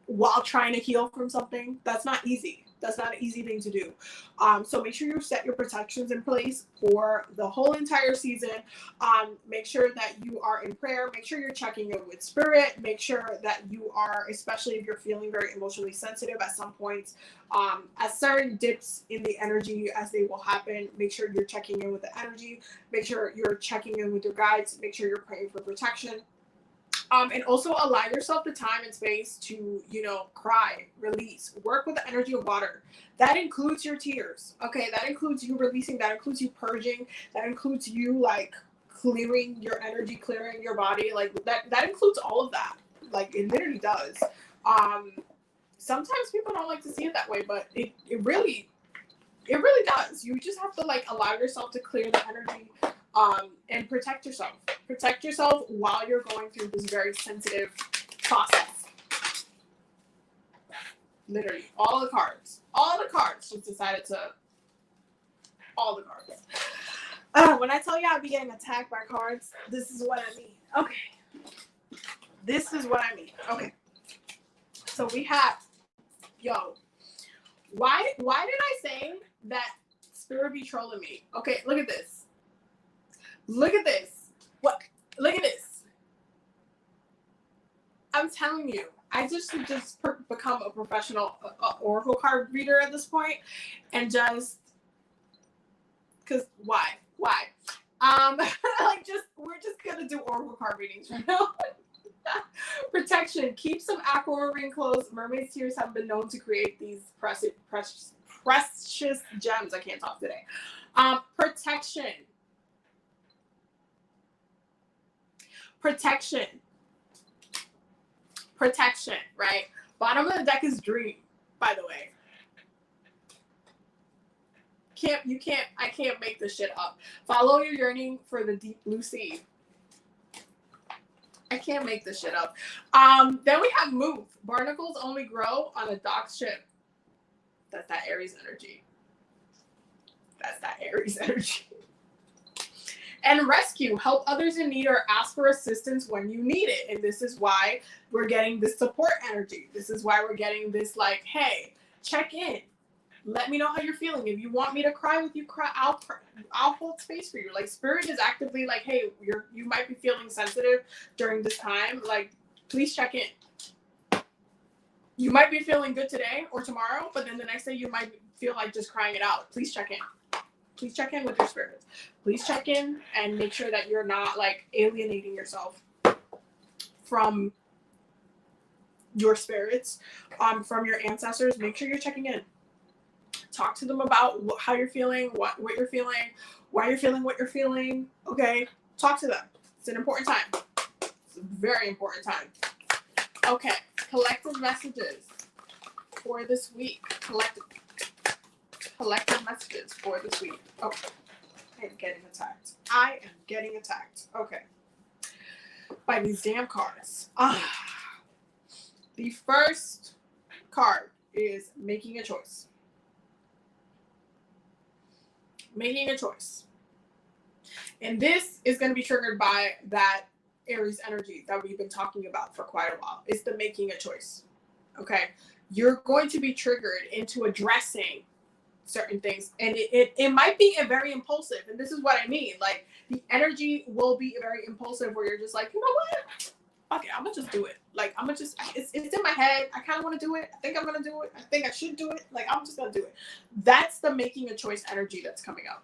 while trying to heal from something, that's not easy. That's not an easy thing to do. So make sure you set your protections in place for the whole entire season. Make sure that you are in prayer. Make sure you're checking in with spirit. Make sure that you are, especially if you're feeling very emotionally sensitive at some points, as certain dips in the energy as they will happen, make sure you're checking in with the energy. Make sure you're checking in with your guides. Make sure you're praying for protection. And also allow yourself the time and space to, cry, release, work with the energy of water. That includes your tears. Okay. That includes you releasing, that includes you purging, that includes you like clearing your energy, clearing your body. Like that includes all of that. Like it literally does. Sometimes people don't like to see it that way, but it really does. You just have to like allow yourself to clear the energy. And protect yourself. Protect yourself while you're going through this very sensitive process. Literally, all the cards just decided to. All the cards. When I tell you I'll be getting attacked by cards, this is what I mean. Okay. This is what I mean. Okay. So we have, why did I say that spirit be trolling me? Okay, look at this. Look at this. What? Look at this. I'm telling you, I just should become a professional oracle card reader at this point, and just because why? We're just gonna do oracle card readings right now. Protection. Keep some aquamarine clothes. Mermaid's tears have been known to create these precious gems. I can't talk today. Protection. Protection, right? Bottom of the deck is dream, by the way. I can't make this shit up. Follow your yearning for the deep blue sea. I can't make this shit up. Then we have move. Barnacles only grow on a docked ship. That's that Aries energy. And rescue, help others in need or ask for assistance when you need it. And this is why we're getting this support energy. This is why we're getting this like, hey, check in. Let me know how you're feeling. If you want me to cry with you, cry. I'll hold space for you. Like spirit is actively like, hey, you might be feeling sensitive during this time. Like, please check in. You might be feeling good today or tomorrow, but then the next day you might feel like just crying it out. Please check in. Please check in with your spirits. Please check in and make sure that you're not like alienating yourself from your spirits, from your ancestors. Make sure you're checking in. Talk to them about how you're feeling, what you're feeling, why you're feeling what you're feeling. Okay, talk to them. It's an important time. It's a very important time. Okay, collective messages for this week. Collective messages for this week. Oh, I am getting attacked. I am getting attacked. Okay. By these damn cards. The first card is making a choice. Making a choice. And this is going to be triggered by that Aries energy that we've been talking about for quite a while. It's the making a choice. Okay? You're going to be triggered into addressing certain things. And it might be a very impulsive. And this is what I mean. Like, the energy will be very impulsive where you're just like, you know what? Okay, I'm going to just do it. Like, I'm going to just, it's in my head. I kind of want to do it. I think I'm going to do it. I think I should do it. Like, I'm just going to do it. That's the making a choice energy that's coming up.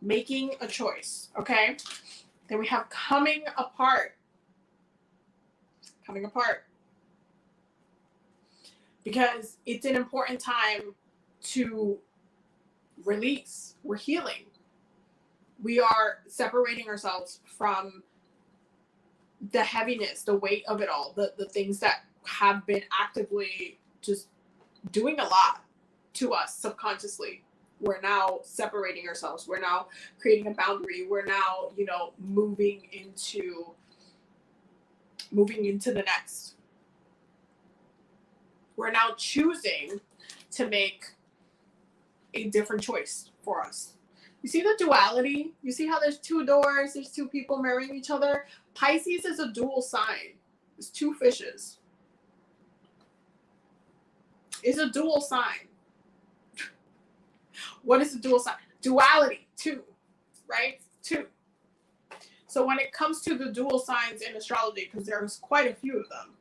Making a choice. Okay? Then we have coming apart. Coming apart. Because it's an important time to release. We're healing. We are separating ourselves from the heaviness, the weight of it all, the things that have been actively just doing a lot to us subconsciously. We're now separating ourselves. We're now creating a boundary. We're now, moving into the next. We're now choosing to make a different choice for us. You see the duality? You see how there's two doors, there's two people marrying each other? Pisces is a dual sign. It's two fishes. It's a dual sign. What is a dual sign? Duality, two, right? Two. So when it comes to the dual signs in astrology, because there's quite a few of them,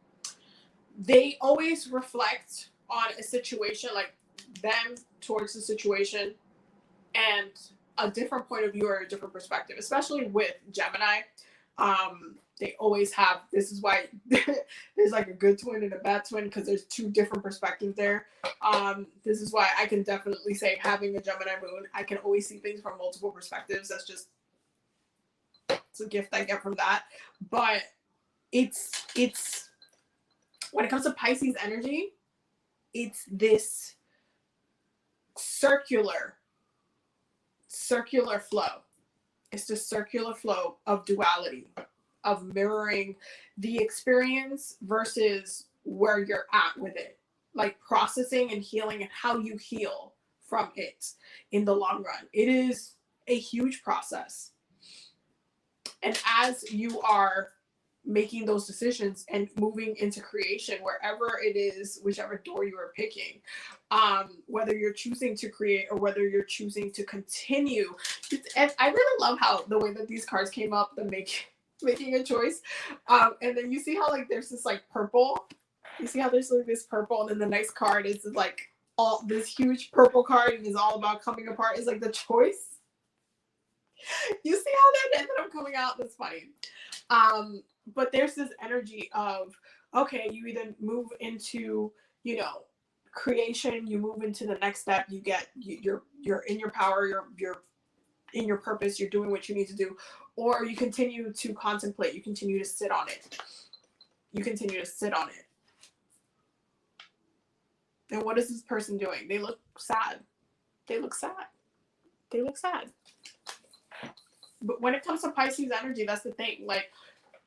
they always reflect on a situation, like them towards the situation, and a different point of view or a different perspective, especially with Gemini. They always have, this is why there's like a good twin and a bad twin, because there's two different perspectives there. This is why I can definitely say, having a Gemini moon, I can always see things from multiple perspectives. That's just, it's a gift I get from that. But it's when it comes to Pisces energy, it's this circular flow. It's the circular flow of duality, of mirroring the experience versus where you're at with it. Like processing and healing and how you heal from it in the long run. It is a huge process. And as you are making those decisions and moving into creation, wherever it is, whichever door you are picking, whether you're choosing to create or whether you're choosing to continue. And I really love how the way that these cards came up, the making a choice. And then you see how like there's this like purple. You see how there's like this purple, and then the next card is like all this huge purple card, and is all about coming apart. Is like the choice. You see how that ended up coming out? That's funny. But there's this energy of, okay, you either move into, creation, you move into the next step, you're in your power, you're in your purpose, you're doing what you need to do, or you continue to contemplate, you continue to sit on it. And what is this person doing? They look sad. But when it comes to Pisces energy, that's the thing. Like,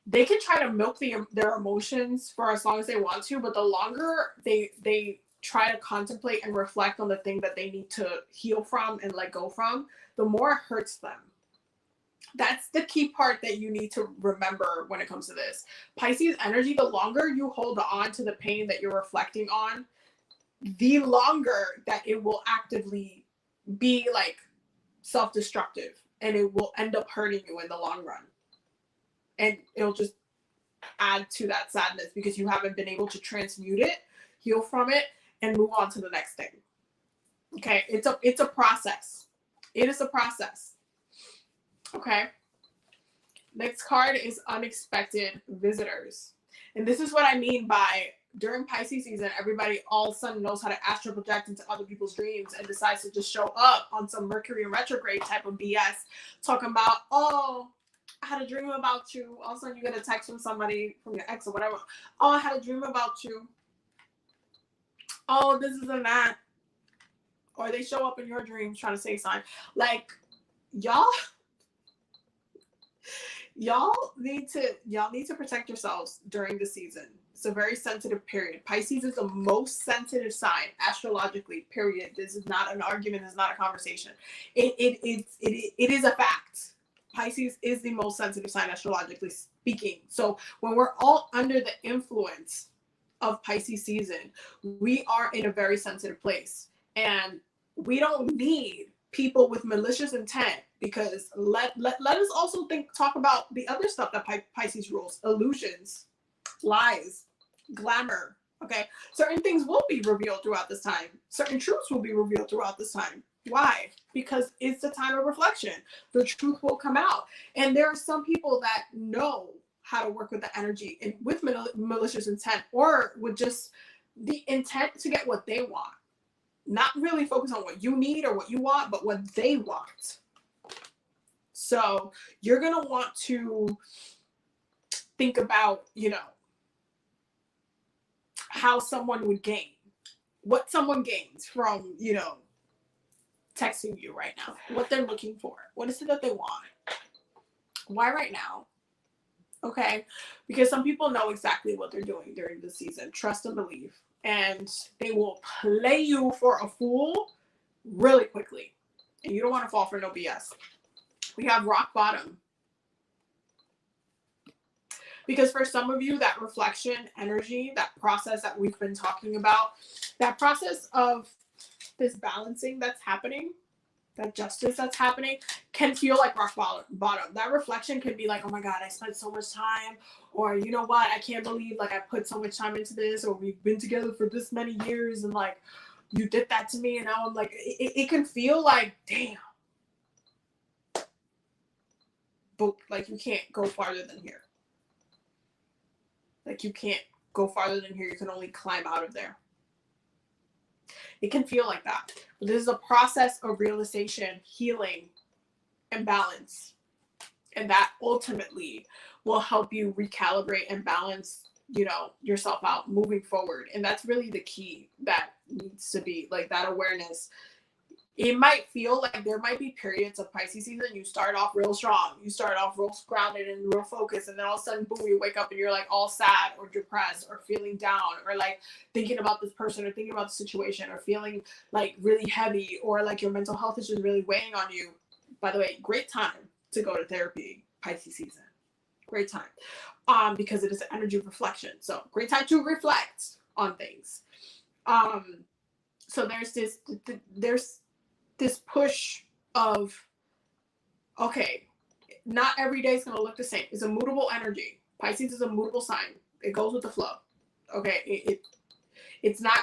they can try to milk their emotions for as long as they want to, but the longer they try to contemplate and reflect on the thing that they need to heal from and let go from, the more it hurts them. That's the key part that you need to remember when it comes to this. Pisces energy, the longer you hold on to the pain that you're reflecting on, the longer that it will actively be like self-destructive, and it will end up hurting you in the long run. And it'll just add to that sadness because you haven't been able to transmute it, heal from it, and move on to the next thing. Okay, it's a process. It is a process. Okay. Next card is unexpected visitors. And this is what I mean by during Pisces season, everybody all of a sudden knows how to astral project into other people's dreams and decides to just show up on some Mercury in retrograde type of BS, talking about, oh, I had a dream about you. All of a sudden you get a text from somebody, from your ex or whatever. Oh, I had a dream about you. Oh, this is and that. Or they show up in your dreams trying to say something. Like, y'all need to protect yourselves during the season. It's a very sensitive period. Pisces is the most sensitive sign astrologically, period. This is not an argument. It's not a conversation. It is a fact. Pisces is the most sensitive sign astrologically speaking. So when we're all under the influence of Pisces season, we are in a very sensitive place. And we don't need people with malicious intent, because let us also talk about the other stuff that Pisces rules: illusions, lies, glamour. Okay, certain things will be revealed throughout this time. Certain truths will be revealed throughout this time. Why? Because it's the time of reflection. The truth will come out, and there are some people that know how to work with the energy and with malicious intent, or with just the intent to get what they want. Not really focus on what you need or what you want, but what they want. So you're going to want to think about, how someone would gain, what someone gains from, texting you right now, what they're looking for. What is it that they want? Why right now? Okay. Because some people know exactly what they're doing during the season. Trust and believe. And they will play you for a fool really quickly. And you don't want to fall for no BS. We have rock bottom. Because for some of you, that reflection energy, that process that we've been talking about, that process of this balancing that's happening, that justice that's happening, can feel like rock bottom. That reflection can be like, oh my God, I spent so much time, or you know what, I can't believe like I put so much time into this, or we've been together for this many years and like you did that to me, and now I'm like, it can feel like, damn, but like you can't go farther than here. Like you can't go farther than here. You can only climb out of there. It can feel like that. But this is a process of realization, healing, and balance. And that ultimately will help you recalibrate and balance, yourself out moving forward. And that's really the key that needs to be, like, that awareness. It might feel like there might be periods of Pisces season. You start off real strong. You start off real grounded and real focused. And then all of a sudden, boom, you wake up and you're like all sad or depressed or feeling down or like thinking about this person or thinking about the situation or feeling like really heavy or like your mental health is just really weighing on you. By the way, great time to go to therapy, Pisces season. Great time. Because it is an energy of reflection. So great time to reflect on things. So there's this push of, okay, not every day is going to look the same. It's a mutable energy. Pisces is a mutable sign. It goes with the flow. Okay. It's not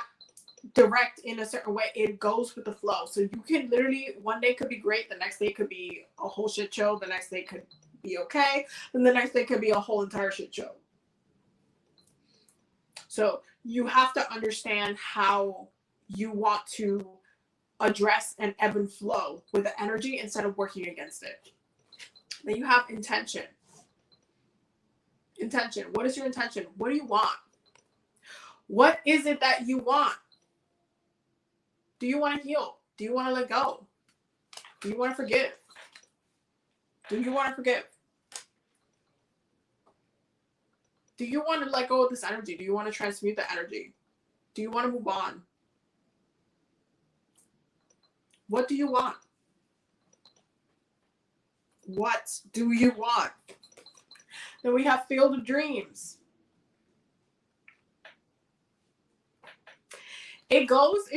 direct in a certain way. It goes with the flow. So you can literally, one day could be great. The next day could be a whole shit show. The next day could be okay. And the next day could be a whole entire shit show. So you have to understand how you want to address and ebb and flow with the energy instead of working against it. Then you have intention. Intention. What is your intention? What do you want? What is it that you want? Do you want to heal? Do you want to let go? Do you want to forgive? Do you want to forgive? Do you want to let go of this energy? Do you want to transmute the energy? Do you want to move on? What do you want? What do you want? Then we have Field of Dreams. It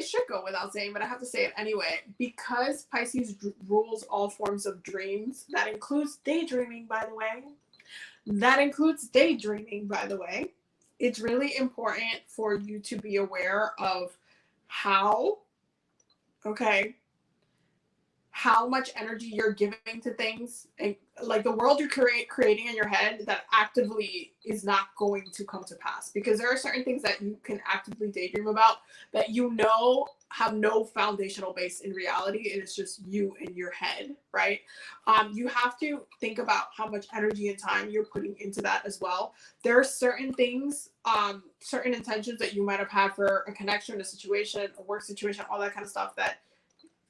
should go without saying, but I have to say it anyway. Because Pisces rules all forms of dreams, that includes daydreaming, by the way. It's really important for you to be aware of how, okay, how much energy you're giving to things, and like the world you're creating in your head that actively is not going to come to pass, because there are certain things that you can actively daydream about that you know have no foundational base in reality, and it's just you in your head, right? You have to think about how much energy and time you're putting into that as well. There are certain things, certain intentions that you might have had for a connection, a situation, a work situation, all that kind of stuff, that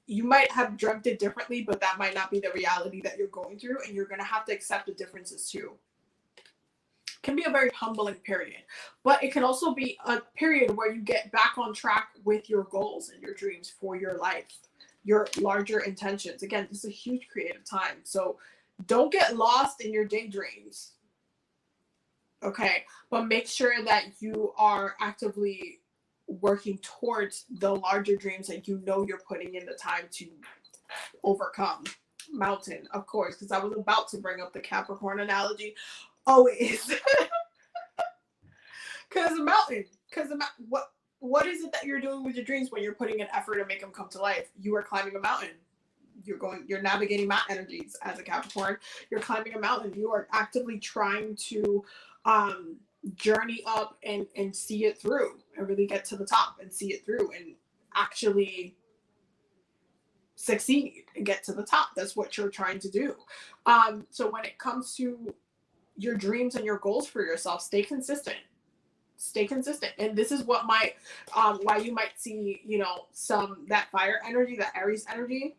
you might have dreamt it differently, but that might not be the reality that you're going through, and you're going to have to accept the differences too. It can be a very humbling period, but it can also be a period where you get back on track with your goals and your dreams for your life, your larger intentions. Again, this is a huge creative time, so don't get lost in your daydreams, okay? But make sure that you are actively working towards the larger dreams that you know you're putting in the time to overcome. Mountain, of course, because I was about to bring up the Capricorn analogy. Always. Because what is it that you're doing with your dreams when you're putting an effort to make them come to life? You are climbing a mountain. You're navigating mountain energies as a Capricorn. You're climbing a mountain. You are actively trying to journey up and see it through, and really get to the top and see it through, and actually succeed and get to the top. That's what you're trying to do. So when it comes to your dreams and your goals for yourself, stay consistent. Stay consistent. And this is what might why you might see, some that fire energy, that Aries energy.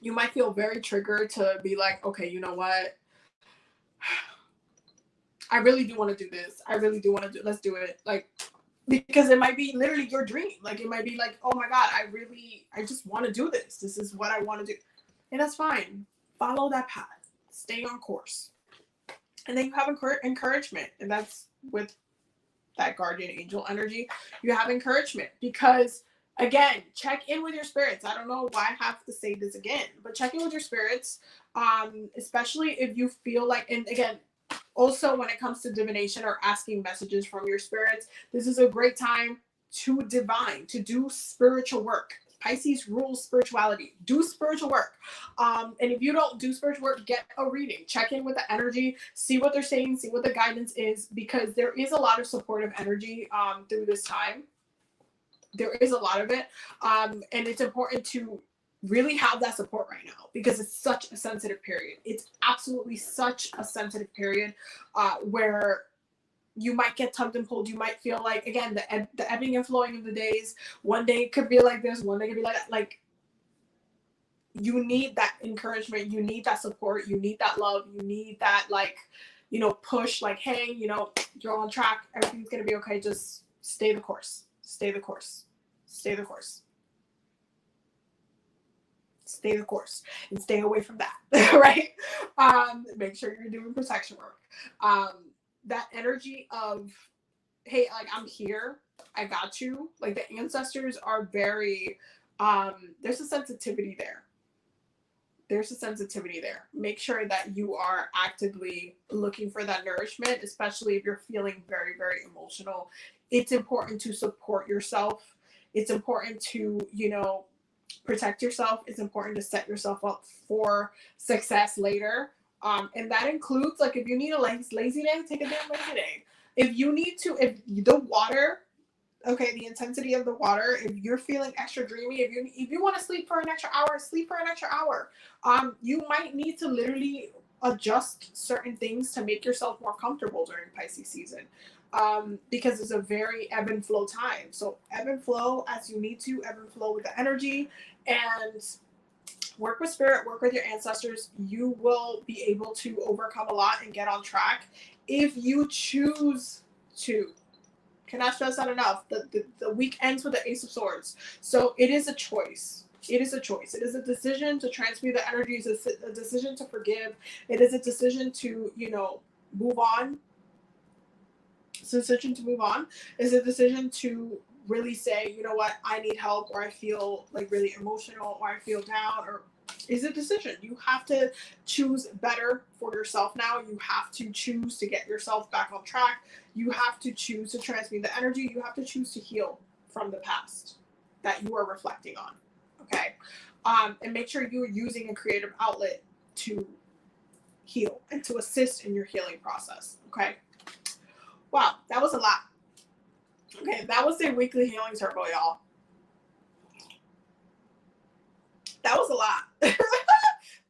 You might feel very triggered to be like, okay, you know what, I really do want to do this. I really do want to do, let's do it. Like, because it might be literally your dream. Like, it might be like, oh my God, I just want to do this. This is what I want to do. And that's fine. Follow that path. Stay on course. And then you have encouragement. And that's with that guardian angel energy. You have encouragement because, again, check in with your spirits. I don't know why I have to say this again, but check in with your spirits, especially if you feel like, and again, also when it comes to divination or asking messages from your spirits, this is a great time to divine, to do spiritual work. Pisces rules spirituality. Do spiritual work. And if you don't do spiritual work, get a reading. Check in with the energy. See what they're saying. See what the guidance is, because there is a lot of supportive energy through this time. There is a lot of it. And it's important to really have that support right now, because it's such a sensitive period. It's absolutely such a sensitive period where you might get tugged and pulled. You might feel like, again, the ebbing and flowing of the days. One day it could be like this, one day it could be like that. Like, you need that encouragement. You need that support. You need that love. You need that, like, push, like, hey, you're on track. Everything's going to be okay. Just stay the course. Stay the course. Stay the course. Stay the course and stay away from that, right? Make sure you're doing protection work. That energy of, hey, like, I'm here, I got you. Like, the ancestors are very, there's a sensitivity there. There's a sensitivity there. Make sure that you are actively looking for that nourishment, especially if you're feeling very, very emotional. It's important to support yourself. It's important to, protect yourself. It's important to set yourself up for success later. And that includes, like, if you need a lazy day, take a damn lazy day. If the water, okay, the intensity of the water, if you're feeling extra dreamy, if you want to sleep for an extra hour, sleep for an extra hour. You might need to literally adjust certain things to make yourself more comfortable during Pisces season. Because it's a very ebb and flow time. So ebb and flow as you need to, ebb and flow with the energy, and work with spirit, work with your ancestors. You will be able to overcome a lot and get on track if you choose to. Cannot stress that enough. The week ends with the Ace of Swords. So it is a choice. It is a choice. It is a decision to transmute the energies. It's a decision to forgive. It is a decision to, move on. It's a decision to move on. It's a decision to really say, you know what, I need help, or I feel like really emotional, or I feel down, or is a decision. You have to choose better for yourself now. You have to choose to get yourself back on track. You have to choose to transmute the energy. You have to choose to heal from the past that you are reflecting on. Okay. And make sure you're using a creative outlet to heal and to assist in your healing process. Okay. Wow, that was a lot. Okay, that was the weekly healing circle, y'all. That was a lot.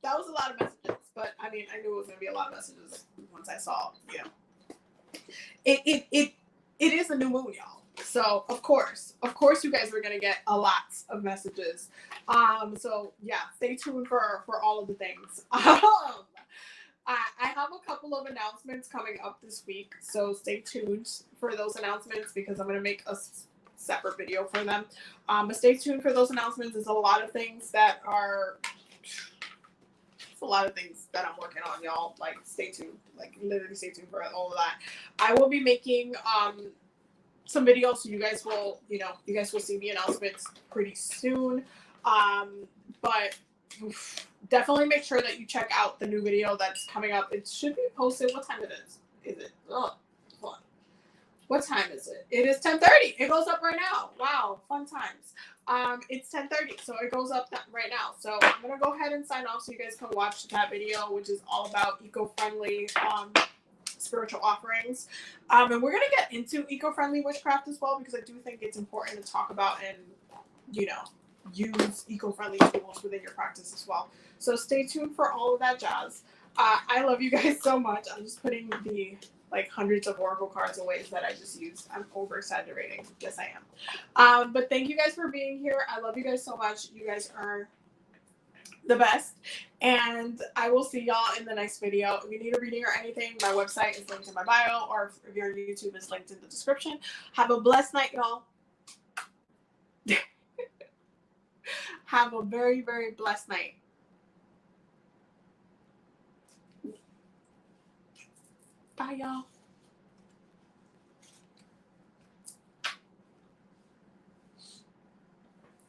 That was a lot of messages, but I mean, I knew it was gonna be a lot of messages once I saw, it is a new moon, y'all. So of course, you guys are gonna get a lot of messages. So yeah, stay tuned for all of the things. I have a couple of announcements coming up this week, so stay tuned for those announcements because I'm gonna make a separate video for them. But stay tuned for those announcements. There's a lot of things that are. It's a lot of things that I'm working on, y'all. Like, stay tuned. Like, literally stay tuned for all of that. I will be making some videos, so you guys will see the announcements pretty soon. But definitely make sure that you check out the new video that's coming up. It should be posted. What time it is? Is it? Oh, hold on. What time is it? It is 10:30. It goes up right now. Wow, fun times. It's 10:30, so it goes up right now. So I'm gonna go ahead and sign off so you guys can watch that video, which is all about eco-friendly spiritual offerings. And we're gonna get into eco-friendly witchcraft as well because I do think it's important to talk about and use eco-friendly tools within your practice as well. So stay tuned for all of that jazz. I love you guys so much. I'm just putting the hundreds of oracle cards away that I just used. I'm over exaggerating. Yes, I am. But thank you guys for being here. I love you guys so much. You guys are the best. And I will see y'all in the next video. If you need a reading or anything, my website is linked in my bio, or if you're on YouTube, it's linked in the description. Have a blessed night, y'all. Have a very, very blessed night. Bye, y'all.